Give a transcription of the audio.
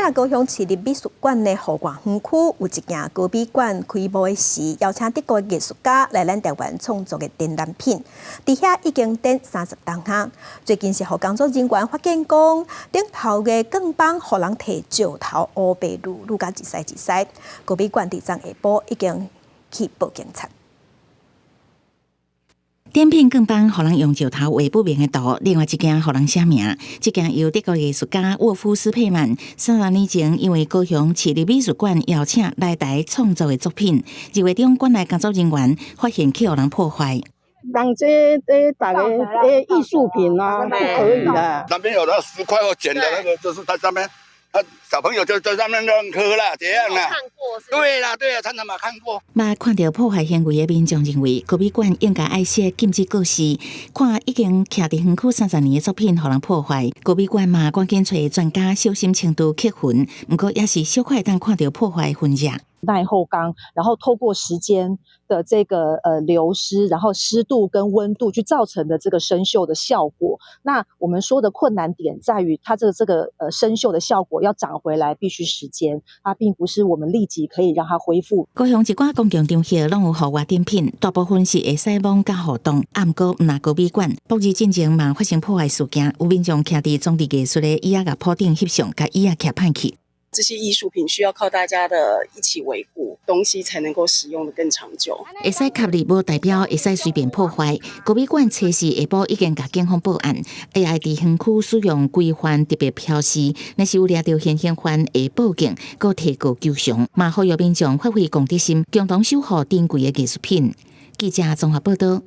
今日高雄市立美术馆的后园园区有一件高美馆开幕的时，邀请德国艺术家来咱台湾创作的展览品，伫遐已经展30档啊。最近是互工作人员发现讲，顶头的钢板互人摕石头乌白撸甲一丝一丝。高美馆伫昨下晡已经去报警察。展品更帮互人用石头画不明的图，另外一件互人写名。这件由德国艺术家沃夫斯佩曼30年前因为高雄市立美术馆邀请来台创作的作品，2月中馆内工作人员发现去互人破坏。当这大个艺术品啊，不可以的。那边有那10块我捡的那个，就是在上面。小朋友就在上面认可啦，这样啦。看过是？对啦，常常嘛看过。嘛看到破坏行为的民众认为，高美馆应该爱写禁止告示。看已经徛伫园区30年的作品，互人破坏。高美馆嘛赶紧找专家小心程度克分，不过也是小可当看到破坏痕迹。耐候钢，然后透过时间的这个流失，然后湿度跟温度去造成的这个生锈的效果。那我们说的困难点在于，它这个生锈的效果要长回来必须时间，它并不是我们立即可以让它恢复。高雄一寡公共场所拢有户外展品，大部分是会使网甲互动，不过唔若高美馆。博日进前嘛发生破坏事件，有民众徛伫装置艺术的椅仔甲铺顶翕相，甲椅仔徛歹去。这些艺术品需要靠大家的一起维护，东西才能够使用的更长久。会使卡里无代表会使随便破坏。高美馆测试下晡已经甲警方报案 ，AI 伫园区使用规范特别标示，若是有掠到现行犯会报警，搁提告求偿，嘛呼吁民众发挥公德心，共同守护珍贵的艺术品。记者综合报道。